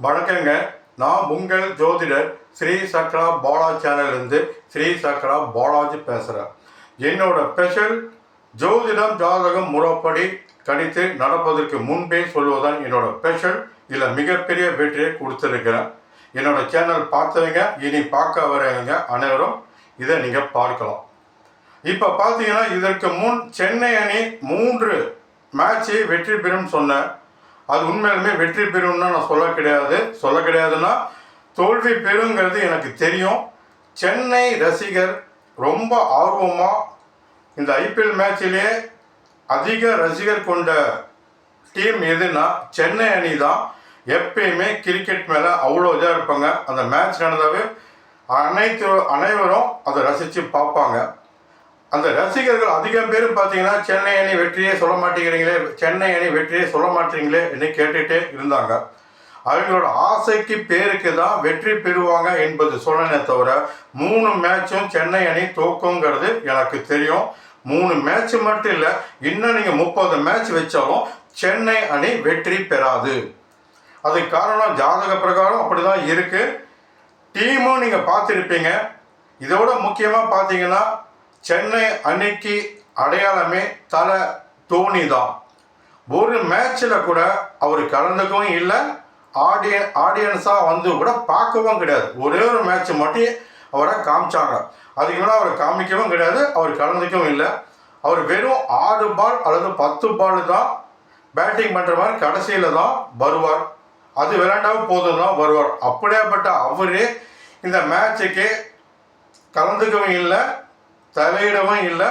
வணக்கங்க. நான் உங்கள் ஜோதிடர் ஸ்ரீ சக்ரா பாலா சேனல்லேருந்து ஸ்ரீ சக்ரா பாலாஜி பேசுகிறேன். என்னோட ஸ்பெஷல் ஜோதிடம் ஜாதகம் முறைப்படி கணித்து நடப்பதற்கு முன்பே சொல்வதுதான் என்னோட ஸ்பெஷல். இதில் மிகப்பெரிய வெற்றியை கொடுத்துருக்கிறேன். என்னோட சேனல் பார்த்தவங்க இனி பார்க்க வரவங்க அனைவரும் இதை நீங்கள் பார்க்கலாம். இப்போ பார்த்தீங்கன்னா இதற்கு முன் சென்னை அணி 3 மேட்சை வெற்றி பெறும் சொன்னேன். அது உண்மையிலுமே வெற்றி பெறும்னா நான் சொல்ல கிடையாதுன்னா தோல்வி பெறுங்கிறது எனக்கு தெரியும். சென்னை ரசிகர் ரொம்ப ஆர்வமாக இந்த ஐபிஎல் மேட்சிலே அதிக ரசிகர் கொண்ட டீம் எதுனா சென்னை அணி தான். எப்பயுமே கிரிக்கெட் மேலே அவ்வளோ இதாக இருப்பாங்க. அந்த மேட்ச் நடந்தாவே அனைவரும் அதை ரசித்து பார்ப்பாங்க. அந்த ரசிகர்கள் அதிகம் பேர் பார்த்தீங்கன்னா சென்னை அணி வெற்றியே சொல்ல மாட்டீங்களே என்று கேட்டுகிட்டே இருந்தாங்க. அவங்களோட ஆசைக்கு பேருக்கு தான் வெற்றி பெறுவாங்க என்பது சொன்னனே தவிர 3 மேட்சும் சென்னை அணி தோக்குங்கிறது எனக்கு தெரியும். 3 மேட்ச் மட்டும் இல்லை, இன்னும் நீங்கள் 30 மேட்ச் வச்சாலும் சென்னை அணி வெற்றி பெறாது. அதுக்கு காரணம் ஜாதக பிரகாரம் அப்படி தான் இருக்குது. டீமும் நீங்கள் பார்த்துருப்பீங்க. இதோட முக்கியமாக பார்த்தீங்கன்னா சென்னை அணிக்கு அடையாளமே தலை தோனி தான். ஒரு மேட்ச்சில் கூட அவர் கலந்துக்கவும் இல்லை, ஆடியன்ஸாக வந்து கூட பார்க்கவும் கிடையாது. ஒரே ஒரு மேட்ச் மட்டும் அவரை காமிச்சாங்க. அதுக்கு மேலே அவரை காமிக்கவும் கிடையாது, அவர் கலந்துக்கவும் இல்லை. அவர் வெறும் 6 பால் அல்லது 10 பால் தான் பேட்டிங் பண்ணுற மாதிரி கடைசியில் தான் வருவார். அது விளையாண்டாவும் போதும் தான் வருவார். அப்படியேப்பட்ட அவரே இந்த மேட்சுக்கு கலந்துக்கவும் இல்லை, தலையிடவும் இல்லை,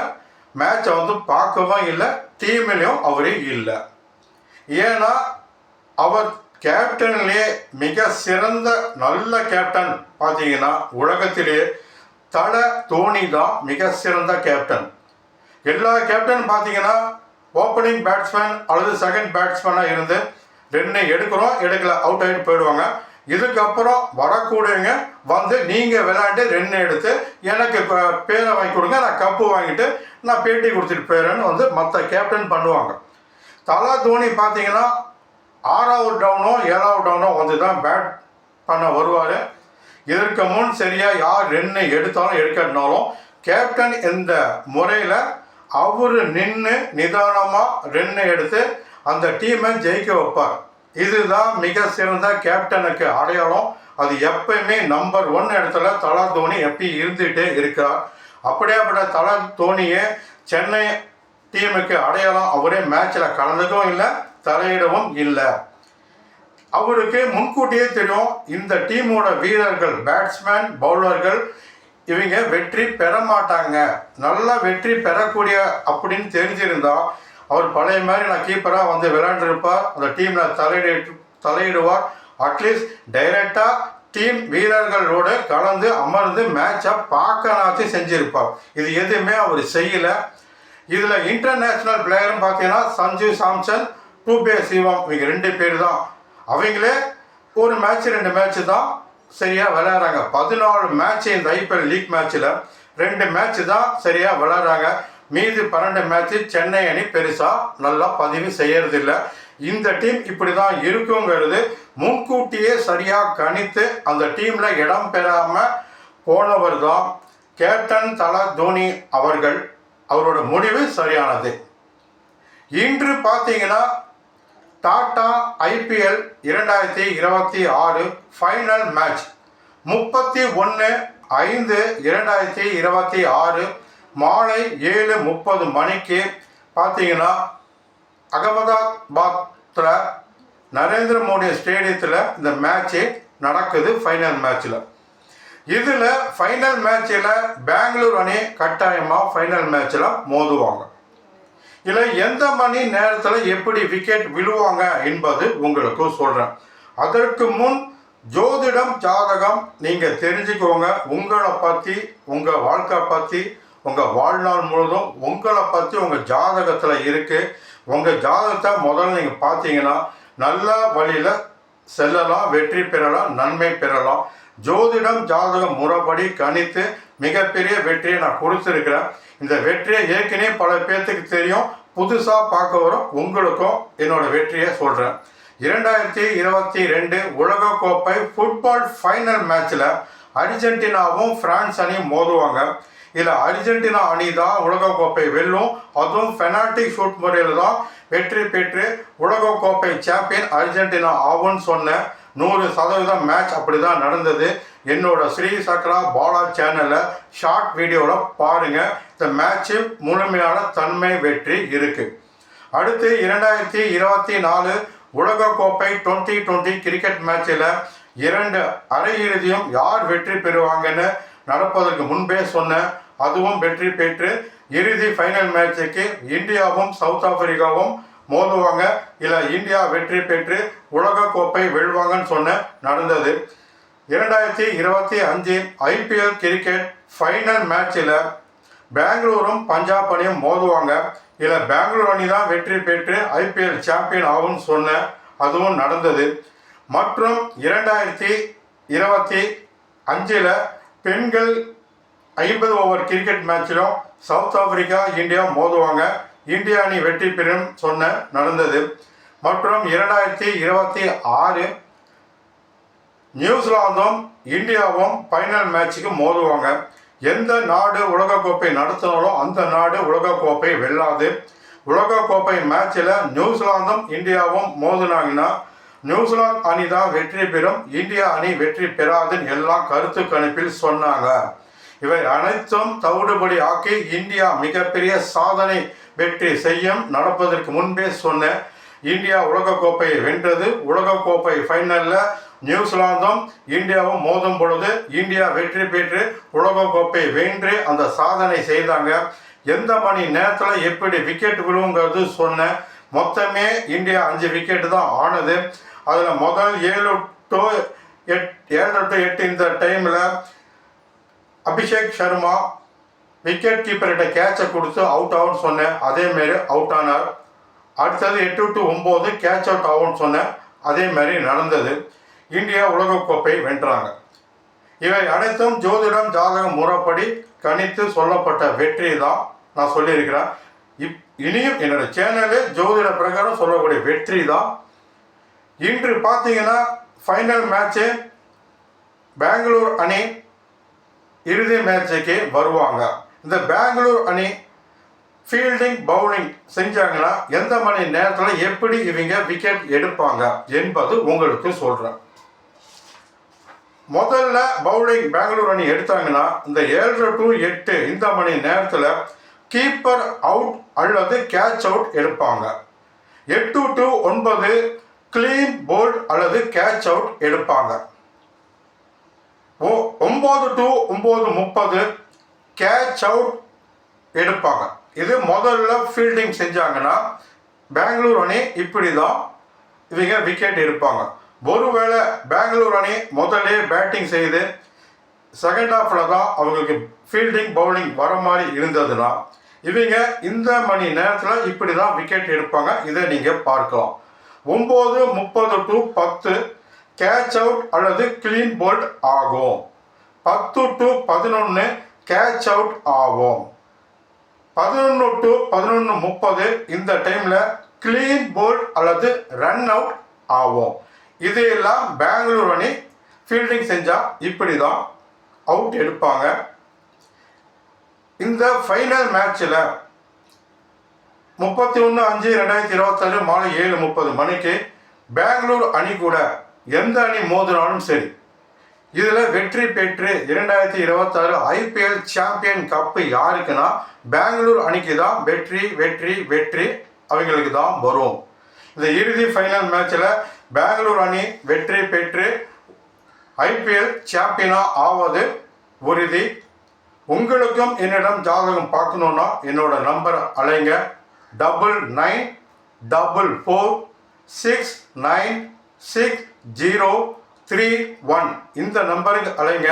மேட்சை வந்து பார்க்கவும் இல்லை, டீம்லேயும் அவரே இல்லை. ஏன்னா அவர் கேப்டன்லேயே மிக சிறந்த நல்ல கேப்டன் பார்த்தீங்கன்னா உலகத்திலே தலை தோனி தான் மிக சிறந்த கேப்டன். எல்லா கேப்டன் பார்த்தீங்கன்னா ஓப்பனிங் பேட்ஸ்மேன் அல்லது செகண்ட் பேட்ஸ்மேனாக இருந்து 2 எடுக்கல அவுட் ஆகிட்டு போயிடுவாங்க. இதுக்கப்புறம் வரக்கூடியவங்க வந்து நீங்கள் விளையாண்டு 2 எடுத்து எனக்கு பேரை வாங்கி கொடுங்க, நான் கப்பு வாங்கிட்டு நான் பேட்டி கொடுத்துட்டு போயிடுறேன்னு வந்து மற்ற கேப்டன் பண்ணுவாங்க. தலை தோனி பார்த்தீங்கன்னா 6வது டவுனோ 7வது டவுனோ வந்து தான் பேட் பண்ண வருவார். இதற்கு முன் சரியாக யார் 2 எடுத்தாலும் எடுக்கணுனாலும் கேப்டன் இந்த முறையில் அவர் நின்று நிதானமாக 2 எடுத்து அந்த டீமை ஜெயிக்க வைப்பார். இதுதான் மிக சிறந்த கேப்டனுக்கு அடையாளம். அது எப்பயுமே நம்பர் 1 இடத்துல தலை தோனி எப்பயும் இருந்துகிட்டே இருக்கிறார். அப்படியேப்பட்ட தலை தோனியே சென்னை டீமுக்கு அடையாளம். அவரே மேட்சில் கலந்துக்கவும் இல்லை, தலையிடவும் இல்லை. அவருக்கு முன்கூட்டியே தெரியும் இந்த டீமோட வீரர்கள், பேட்ஸ்மேன், பவுலர்கள் இவங்க வெற்றி பெற மாட்டாங்க, நல்லா வெற்றி பெறக்கூடிய அப்படின்னு தெரிஞ்சிருந்தா அவர் பழைய மாதிரி நான் கீப்பராக வந்து விளையாண்டுருப்பார். அந்த டீமில் தலையிடுவார். அட்லீஸ்ட் டைரெக்டாக டீம் வீரர்களோடு கலந்து அமர்ந்து மேட்சை பார்க்கனாச்சு செஞ்சுருப்பார். இது எதுவுமே அவர் செய்யலை. இதில் இன்டர்நேஷ்னல் பிளேயர்னு பார்த்தீங்கன்னா சஞ்சு சாம்சன், டூபே சிவம், இவங்க 2 பேர் தான். அவங்களே ஒரு மேட்ச் 2 மேட்ச்சு தான் சரியாக விளையாடுறாங்க. 14 மேட்ச்சு இந்த ஐபிஎல் லீக் மேட்ச்சில் 2 மேட்ச்சு தான் சரியாக விளையாடுறாங்க. மீதி 12 மேட்ச்சு சென்னை அணி பெருசாக நல்லா பதிவு செய்யறதில்லை. இந்த டீம் இப்படி தான் இருக்குங்கிறது முன்கூட்டியே சரியாக கணித்து அந்த டீமில் இடம் பெறாமல் போனவர் தான் கேப்டன் தலை தோனி அவர்கள். அவரோட முடிவு சரியானது. இன்று பார்த்தீங்கன்னா டாடா ஐபிஎல் 2026 ஃபைனல் மேட்ச் 31/5/2026 மாலை 7:30 மணிக்கு பார்த்தீங்கன்னா அகமதாபாத்தில் நரேந்திர மோடி ஸ்டேடியத்தில் இந்த மேட்ச்சு நடக்குது. ஃபைனல் மேட்ச்சில் இதில் ஃபைனல் மேட்சில் பெங்களூர் அணி கட்டாயமாக ஃபைனல் மேட்சில் மோதுவாங்க. இதில் எந்த மணி நேரத்தில் எப்படி விக்கெட் விழுவாங்க என்பது உங்களுக்கு சொல்கிறேன். அதற்கு முன் ஜோதிடம் ஜாதகம் நீங்கள் தெரிஞ்சுக்கோங்க. உங்களை பற்றி, உங்கள் வாழ்க்கை பற்றி, உங்கள் வாழ்நாள் முழுதும் உங்களை பற்றி உங்கள் ஜாதகத்தில் இருக்குது. உங்கள் ஜாதகத்தை முதல்ல நீங்கள் பார்த்தீங்கன்னா நல்ல வழியில் செல்லலாம், வெற்றி பெறலாம், நன்மை பெறலாம். ஜோதிடம் ஜாதகம் முறைப்படி கணித்து மிகப்பெரிய வெற்றியை நான் கொடுத்துருக்கிறேன். இந்த வெற்றியை ஏற்கனவே பல பேர்த்துக்கு தெரியும். புதுசாக பார்க்க வரும் உங்களுக்கும் என்னோடய வெற்றியை சொல்கிறேன். 2022 உலகக்கோப்பை ஃபுட்பால் ஃபைனல் மேட்ச்சில் அர்ஜென்டினாவும் பிரான்ஸ் அணியும் மோதுவாங்க. இதில் அர்ஜென்டினா அணி தான் உலகக்கோப்பை வெல்லும். அதுவும் பெனால்டி ஷூட் முறையில் தான் வெற்றி பெற்று உலகக்கோப்பை சாம்பியன் அர்ஜென்டினா ஆகும்னு சொன்ன 100% மேட்ச் அப்படி தான் நடந்தது. என்னோட ஸ்ரீ சக்ரா பாலா சேனலில் ஷார்ட் வீடியோவில் பாருங்கள். இந்த மேட்ச்சு முழுமையான தன்மை வெற்றி இருக்குது. அடுத்து 2024 உலகக்கோப்பை 2020 கிரிக்கெட் மேட்சில் 2 அரையிறுதியும் யார் வெற்றி பெறுவாங்கன்னு நடப்பதற்கு முன்பே சொன்னேன். அதுவும் வெற்றி பெற்று இறுதி ஃபைனல் மேட்சுக்கு இந்தியாவும் சவுத் ஆப்பிரிக்காவும் மோதுவாங்க. இல்லை இந்தியா வெற்றி பெற்று உலகக்கோப்பை வெல்வாங்கன்னு சொன்ன நடந்தது. 2025 IPL கிரிக்கெட் ஃபைனல் மேட்சில் பெங்களூரும் பஞ்சாப் அணியும் மோதுவாங்க. இதில் பெங்களூர் அணி தான் வெற்றி பெற்று IPL சாம்பியன் ஆகும்னு சொன்னேன். அதுவும் நடந்தது. மற்றும் 2025 பெண்கள் 50 ஓவர் கிரிக்கெட் மேட்சிலும் சவுத் ஆப்பிரிக்கா இந்தியா மோதுவாங்க. இந்தியா அணி வெற்றி பெறும் சொன்ன நடந்தது. மற்றும் 2026 நியூசிலாந்தும் இந்தியாவும் ஃபைனல் மேட்சுக்கு மோதுவாங்க. எந்த நாடு உலகக்கோப்பை நடத்தினாலும் அந்த நாடு உலகக்கோப்பை வெல்லாது. உலகக்கோப்பை மேட்சில் நியூசிலாந்தும் இந்தியாவும் மோதுனாங்கன்னா நியூசிலாந்து அணி தான் வெற்றி பெறும், இந்தியா அணி வெற்றி பெறாதுன்னு எல்லாம் கருத்து கணிப்பில் சொன்னாங்க. இவை அனைத்தும் தவிடுபடி ஆக்கி இந்தியா மிகப்பெரிய சாதனை வெற்றி செய்யும். நடப்பதற்கு முன்பே சொன்ன இந்தியா உலகக்கோப்பையை வென்றது. உலகக்கோப்பை ஃபைனலில் நியூசிலாந்தும் இந்தியாவும் மோதும் பொழுது இந்தியா வெற்றி பெற்று உலகக்கோப்பை வென்று அந்த சாதனை செய்தாங்க. எந்த மணி நேரத்தில் எப்படி விக்கெட் விழுவுங்கிறது சொன்ன மொத்தமே இந்தியா 5 விக்கெட்டு தான் ஆனது. அதில் முதல் 7 to 8 இந்த டைமில் அபிஷேக் சர்மா விக்கெட் கீப்பர்கிட்ட கேட்சை கொடுத்து அவுட் ஆகும்னு சொன்னேன். அதேமாரி அவுட் ஆனார். அடுத்தது 8 to 9 கேட்ச் அவுட் ஆகும்னு சொன்னேன். அதேமாரி நடந்தது. இந்தியா உலகக்கோப்பை வென்றாங்க. இவை அனைத்தும் ஜோதிடம் ஜாதகம் முறைப்படி கணித்து சொல்லப்பட்ட வெற்றி தான் நான் சொல்லியிருக்கிறேன். இனியும் என்னோட சேனலில் ஜோதிட பிரகாரம் சொல்லக்கூடிய வெற்றி தான். இன்று பார்த்தீங்கன்னா ஃபைனல் மேட்ச்சு பெங்களூர் அணி இறுதி மேட்சுக்கு வருவாங்க. இந்த பெங்களூர் அணி ஃபீல்டிங் பவுலிங் செஞ்சாங்கன்னா எந்த மணி நேரத்தில் எப்படி இவங்க விக்கெட் எடுப்பாங்க என்பது உங்களுக்கு சொல்கிறேன். முதல்ல பவுலிங் பெங்களூர் அணி எடுத்தாங்கன்னா இந்த 7 to 8 இந்த மணி நேரத்தில் கீப்பர் அவுட் அல்லது கேட்ச் அவுட் எடுப்பாங்க. 8 to 9 கிளீன் போல்ட் அல்லது கேட்ச் அவுட் எடுப்பாங்க. 9 to 9:30 கேட்ச் அவுட் எடுப்பாங்க. இது முதல்ல ஃபீல்டிங் செஞ்சாங்கன்னா பெங்களூர் அணி இப்படி தான் இவங்க விக்கெட் எடுப்பாங்க. ஒருவேளை பெங்களூர் அணி முதலே பேட்டிங் செய்து செகண்ட் ஹாஃபில் தான் அவங்களுக்கு ஃபீல்டிங் பவுலிங் வர மாதிரி இருந்ததுன்னா இவங்க இந்த மணி நேரத்தில் இப்படி தான் விக்கெட் எடுப்பாங்க. இதை நீங்கள் பார்க்கலாம். 9:30 to 10 கேட்ச் அவுட் அல்லது கிளீன் போல்ட் ஆகும். 10 to 11 கேட்ச் அவுட் ஆகும். 11 to 11:30 இந்த டைமில் கிளீன் போல்ட் அல்லது ரன் அவுட் ஆகும். இதையெல்லாம் பெங்களூர் அணி ஃபீல்டிங் செஞ்சால் இப்படி தான் அவுட் எடுப்பாங்க. இந்த ஃபைனல் மேட்ச்சில் 31/5/2026 மாலை 7:30 மணிக்கு பெங்களூர் அணி கூட எந்த அணி மோதினாலும் சரி இதில் வெற்றி பெற்று 2026 IPL சாம்பியன் கப்பு யாருக்குன்னா பெங்களூர் அணிக்கு தான் வெற்றி வெற்றி வெற்றி அவங்களுக்கு தான் வரும். இந்த இறுதி ஃபைனல் மேட்சில் பெங்களூர் அணி வெற்றி பெற்று IPL சாம்பியனாக ஆவது உறுதி. உங்களுக்கும் என்னிடம் ஜாதகம் பார்க்கணுன்னா என்னோட நம்பரை அலைங்க. 9944696031 இந்த நம்பருக்கு அலைங்க.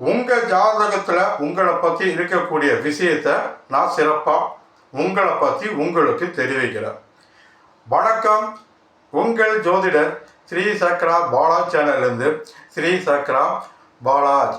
உங்கள் ஜாதகத்தில் உங்களை பற்றி இருக்கக்கூடிய விஷயத்தை நான் சிறப்பாக உங்களை பற்றி உங்களுக்கு தெரிவிக்கிறேன். வணக்கம். உங்கள் ஜோதிடர் ஸ்ரீ சக்ரா பாலா சேனல்லேருந்து ஸ்ரீ சக்ரா பாலாஜ்.